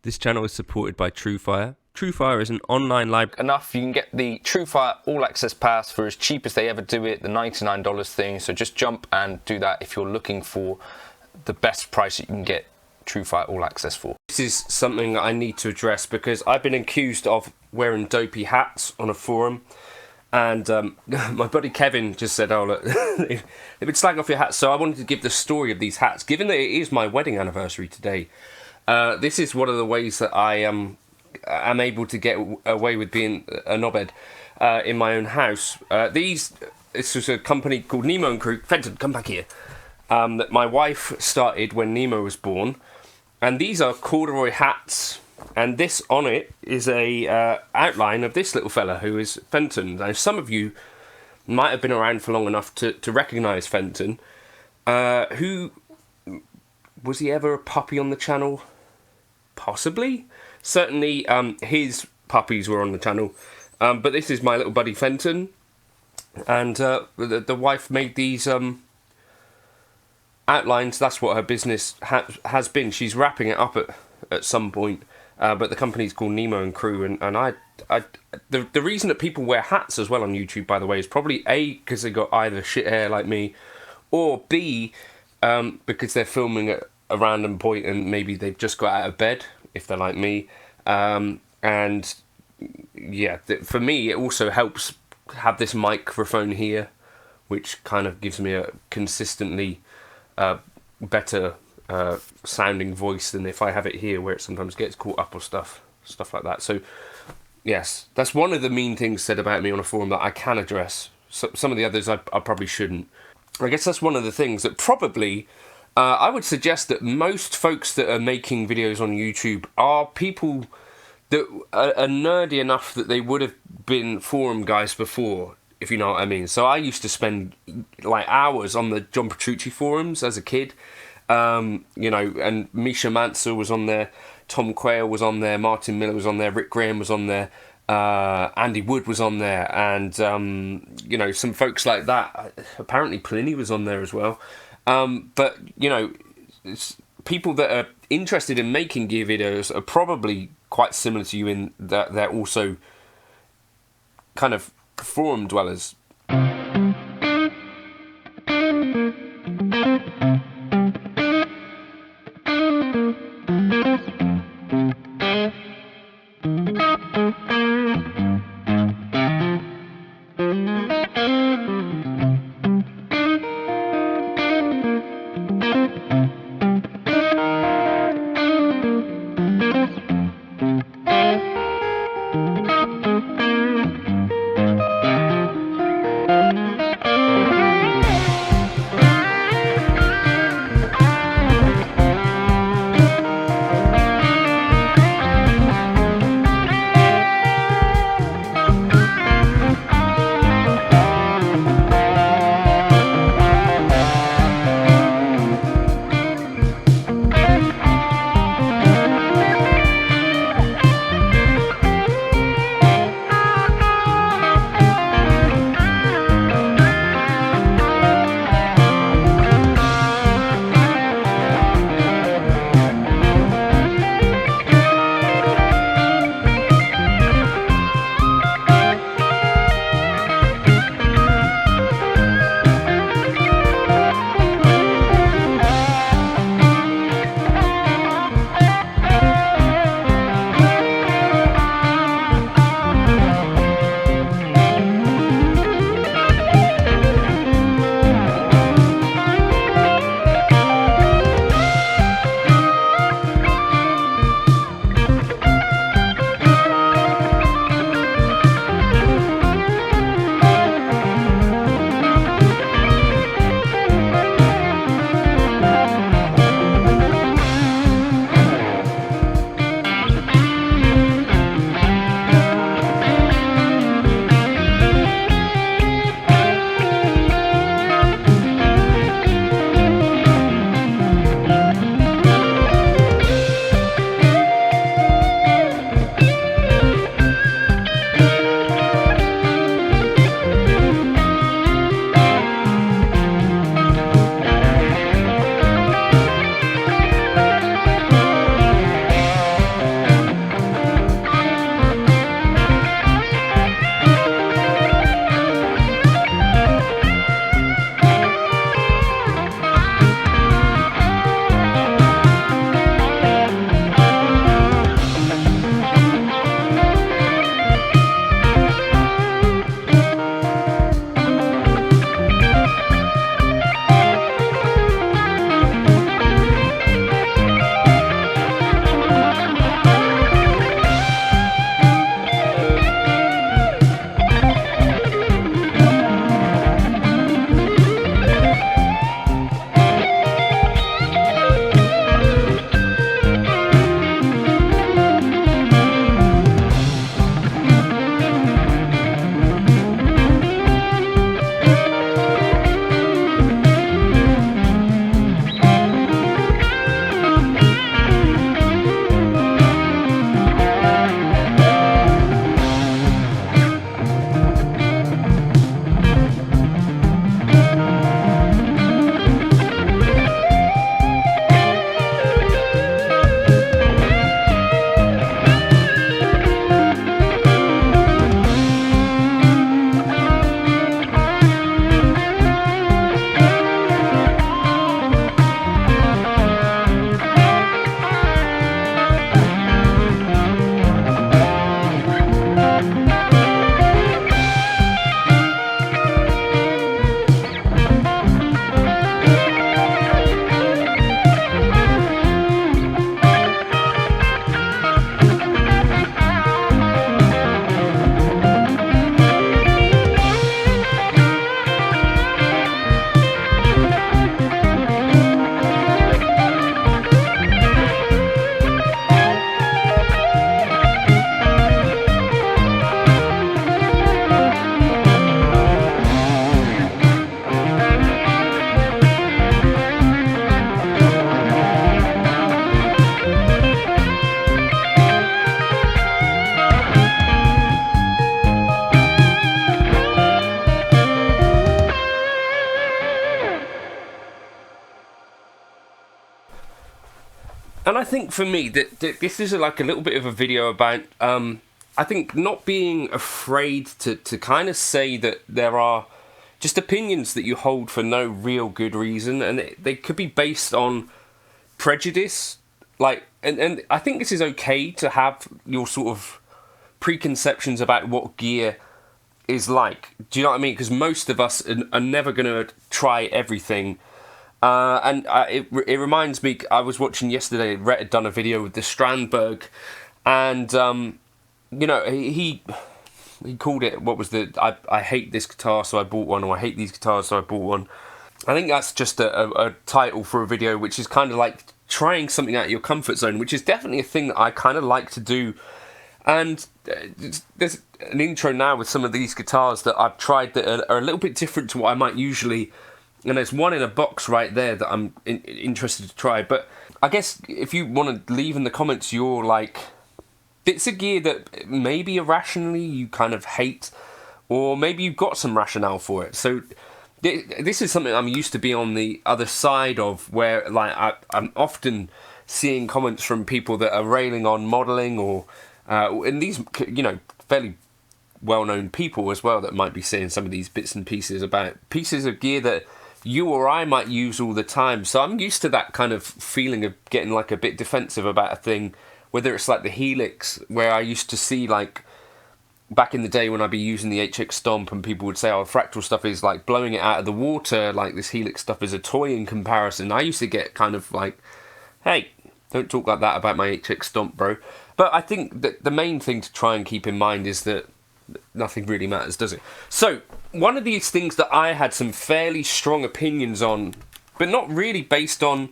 This channel is supported by Truefire. Truefire is an online library. Enough, you can get the Truefire All Access Pass for as cheap as they ever do it, the $99 thing. So just jump and do that if you're looking for the best price that you can get Truefire All Access for. This is something that I need to address because I've been accused of wearing dopey hats on a forum. And my buddy Kevin just said, oh, look, they've been slagging off your hats. So I wanted to give the story of these hats. Given that it is my wedding anniversary today, this is one of the ways that I am able to get away with being a knobhead in my own house. This was a company called Nemo and Crew. Fenton, come back here. That my wife started when Nemo was born. And these are corduroy hats. And this on it is a outline of this little fella who is Fenton. Now, some of you might have been around for long enough to recognise Fenton. Who was he ever a puppy on the channel? Possibly. Certainly his puppies were on the channel. But this is my little buddy Fenton. And the wife made these outlines. That's what her business has been. She's wrapping it up at some point. But the company's called Nemo and Crew. And the reason that people wear hats as well on YouTube, by the way, is probably A, because they got either shit hair like me, or B, because they're filming at a random point and maybe they've just got out of bed, if they're like me. And yeah, for me, it also helps have this microphone here, which kind of gives me a consistently better sounding voice than if I have it here, where it sometimes gets caught up or stuff like that. So yes, that's one of the mean things said about me on a forum that I can address. Some of the others I probably shouldn't. I guess that's one of the things that probably I would suggest that most folks that are making videos on YouTube are people that are nerdy enough that they would have been forum guys before, if you know what I mean. So I used to spend like hours on the John Petrucci forums as a kid, you know, and Misha Manser was on there, Tom Quayle was on there, Martin Miller was on there, Rick Graham was on there, Andy Wood was on there, and you know, some folks like that. Apparently Pliny was on there as well. But you know, people that are interested in making gear videos are probably quite similar to you in that they're also kind of forum dwellers. think for me that this is like a little bit of a video about I think not being afraid to kind of say that there are just opinions that you hold for no real good reason, and they could be based on prejudice. Like, and I think this is okay to have your sort of preconceptions about what gear is like. Do you know what I mean? Because most of us are never going to try everything. It reminds me, I was watching yesterday, Rhett had done a video with the Strandberg, and you know, he called it, what was I hate this guitar so I bought one, or I hate these guitars so I bought one. I think that's just a title for a video which is kind of like trying something out of your comfort zone, which is definitely a thing that I kind of like to do. And there's an intro now with some of these guitars that I've tried that are a little bit different to what I might usually, and there's one in a box right there that I'm interested to try. But I guess if you want to leave in the comments your like bits of gear that maybe irrationally you kind of hate, or maybe you've got some rationale for it. So this is something I'm used to be on the other side of, where like I'm often seeing comments from people that are railing on modelling, or and these, you know, fairly well-known people as well that might be saying some of these bits and pieces about pieces of gear that you or I might use all the time. So I'm used to that kind of feeling of getting like a bit defensive about a thing, whether it's like the Helix, where I used to see like back in the day when I'd be using the HX Stomp and people would say, oh, fractal stuff is like blowing it out of the water, like this Helix stuff is a toy in comparison. I used to get kind of like, hey, don't talk like that about my HX Stomp, bro. But I think that the main thing to try and keep in mind is that nothing really matters, does it? So, one of these things that I had some fairly strong opinions on, but not really based on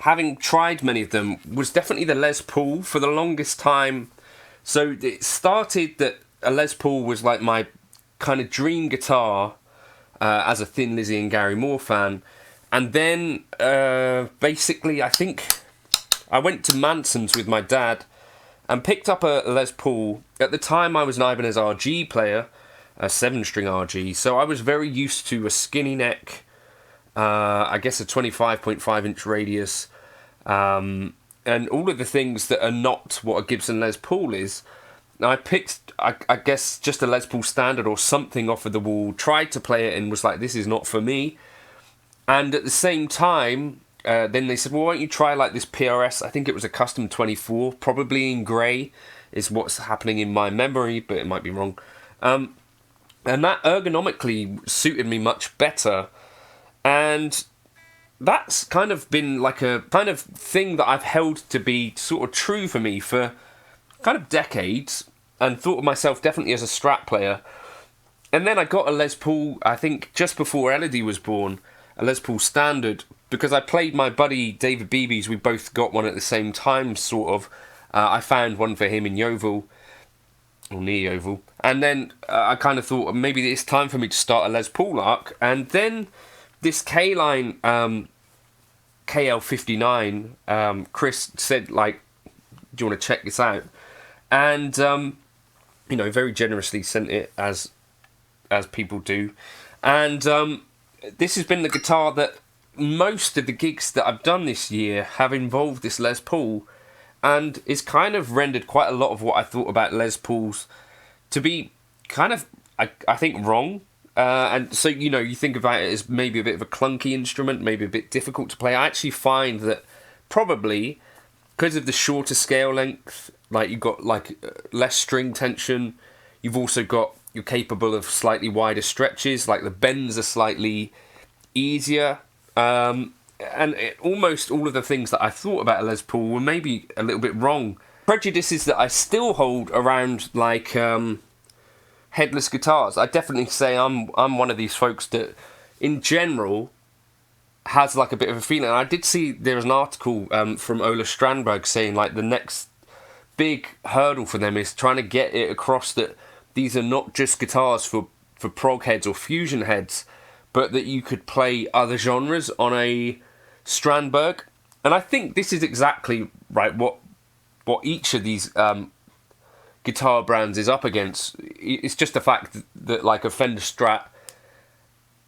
having tried many of them, was definitely the Les Paul for the longest time. So it started that a Les Paul was like my kind of dream guitar as a Thin Lizzy and Gary Moore fan. And then basically I think I went to Manson's with my dad and picked up a Les Paul. At the time I was an Ibanez RG player, a 7-string RG, so I was very used to a skinny neck, I guess a 25.5 inch radius, and all of the things that are not what a Gibson Les Paul is. I picked, I guess, just a Les Paul Standard or something off of the wall, tried to play it and was like, this is not for me. And at the same time, then they said, well, why don't you try like this PRS? I think it was a Custom 24, probably in grey, is what's happening in my memory, but it might be wrong. And that ergonomically suited me much better. And that's kind of been like a kind of thing that I've held to be sort of true for me for kind of decades, and thought of myself definitely as a Strat player. And then I got a Les Paul, I think just before Elodie was born, a Les Paul Standard, because I played my buddy David Beebe's, we both got one at the same time, sort of. I found one for him in Yeovil, or near Yeovil, and then I kind of thought maybe it's time for me to start a Les Paul arc. And then this K-Line KL59, Chris said, like, do you want to check this out? And, you know, very generously sent it, as people do. And this has been the guitar that most of the gigs that I've done this year have involved this Les Paul, and it's kind of rendered quite a lot of what I thought about Les Pauls to be kind of, I think, wrong. And so, you know, you think about it as maybe a bit of a clunky instrument, maybe a bit difficult to play. I actually find that probably because of the shorter scale length, like you've got like less string tension, you've also got, you're capable of slightly wider stretches, like the bends are slightly easier. And almost all of the things that I thought about a Les Paul were maybe a little bit wrong. Prejudices that I still hold around, like Headless guitars. I definitely say I'm one of these folks that, in general, has like a bit of a feeling. I did see there was an article from Ola Strandberg saying like the next big hurdle for them is trying to get it across that these are not just guitars for prog heads or fusion heads, but that you could play other genres on a Strandberg. And I think this is exactly right what each of these guitar brands is up against. It's just the fact that like a Fender Strat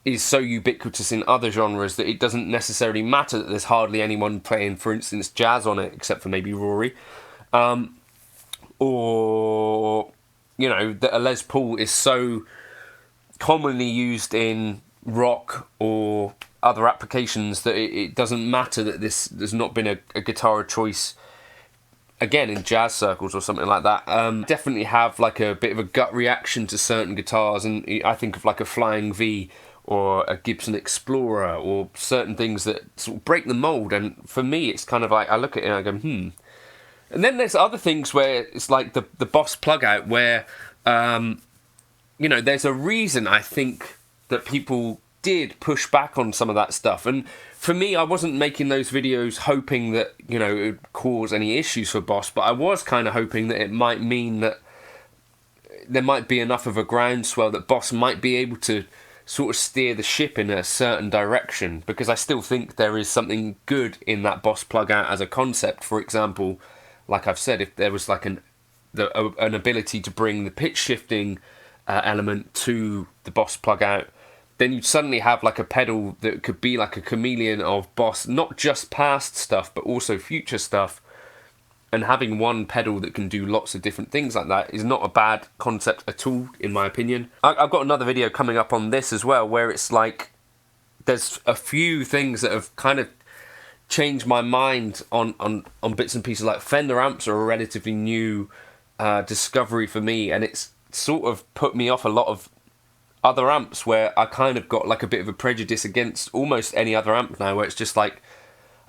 is so ubiquitous in other genres that it doesn't necessarily matter that there's hardly anyone playing, for instance, jazz on it, except for maybe Rory. Or, you know, that a Les Paul is so commonly used in rock or other applications that it doesn't matter that there's not been a guitar of choice, again, in jazz circles or something like that. Definitely have like a bit of a gut reaction to certain guitars, and I think of like a Flying V or a Gibson Explorer or certain things that sort of break the mold. And for me, it's kind of like I look at it and I go, And then there's other things where it's like the Boss Plugout, where you know, there's a reason I think that people did push back on some of that stuff. And for me, I wasn't making those videos hoping that, you know, it would cause any issues for Boss, but I was kind of hoping that it might mean that there might be enough of a groundswell that Boss might be able to sort of steer the ship in a certain direction, because I still think there is something good in that Boss Plugout as a concept. For example, like I've said, if there was like an ability to bring the pitch shifting element to the Boss Plugout, then you'd suddenly have like a pedal that could be like a chameleon of Boss, not just past stuff but also future stuff. And having one pedal that can do lots of different things like that is not a bad concept at all, in my opinion. I've got another video coming up on this as well, where it's like there's a few things that have kind of changed my mind on bits and pieces. Like Fender amps are a relatively new discovery for me, and it's sort of put me off a lot of other amps where I kind of got like a bit of a prejudice against almost any other amp now, where it's just like,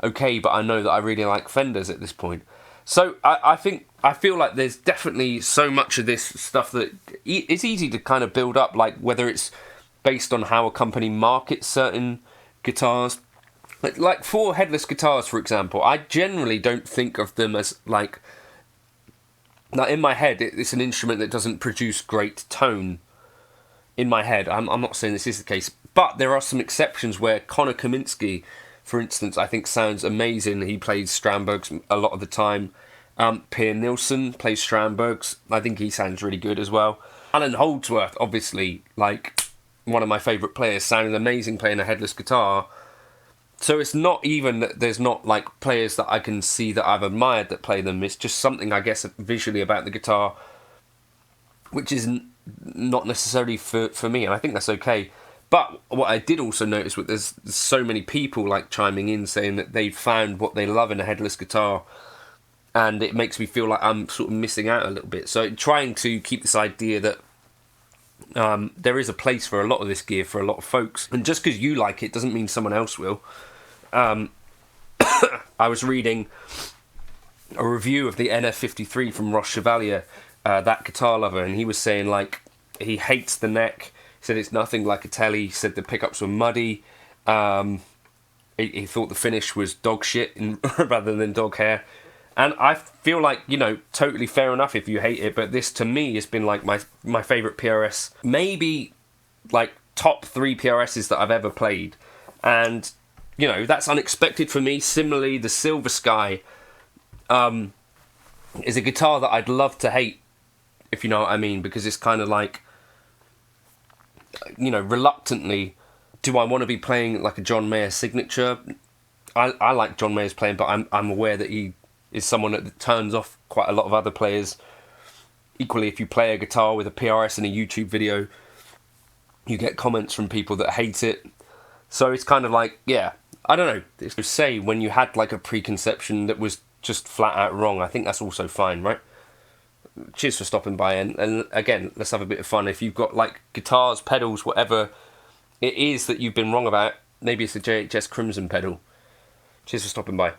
okay, but I know that I really like Fenders at this point. So I feel like there's definitely so much of this stuff that it's easy to kind of build up, like whether it's based on how a company markets certain guitars. Like for Headless guitars, for example, I generally don't think of them as like... Now, in my head, it's an instrument that doesn't produce great tone. In my head, I'm not saying this is the case, but there are some exceptions where Connor Kaminsky, for instance, I think sounds amazing. He plays Strandbergs a lot of the time. Pierre Nilsson plays Strandbergs. I think he sounds really good as well. Alan Holdsworth, obviously, like one of my favourite players, sounded amazing playing a Headless guitar. So it's not even that there's not like players that I can see that I've admired that play them. It's just something, I guess, visually about the guitar, which is not necessarily for me, and I think that's okay. But what I did also notice was there's so many people like chiming in saying that they've found what they love in a Headless guitar, and it makes me feel like I'm sort of missing out a little bit. So trying to keep this idea that there is a place for a lot of this gear for a lot of folks, and just because you like it doesn't mean someone else will. I was reading a review of the NF53 from Ross Chevalier, that guitar lover, and he was saying like he hates the neck. He said it's nothing like a Telly. He said the pickups were muddy. He thought the finish was dog shit rather than dog hair. And I feel like, you know, totally fair enough if you hate it, but this to me has been like my favourite PRS. Maybe like top 3 PRSs that I've ever played. And, you know, that's unexpected for me. Similarly, the Silver Sky is a guitar that I'd love to hate, if you know what I mean, because it's kind of like, you know, reluctantly, do I want to be playing like a John Mayer signature? I like John Mayer's playing, but I'm aware that he is someone that turns off quite a lot of other players. Equally, if you play a guitar with a PRS in a YouTube video, you get comments from people that hate it. So it's kind of like, yeah, I don't know. It's say when you had like a preconception that was just flat out wrong, I think that's also fine, right? Cheers for stopping by, and again, let's have a bit of fun. If you've got like guitars, pedals, whatever it is that you've been wrong about, maybe it's a JHS Crimson pedal. Cheers for stopping by.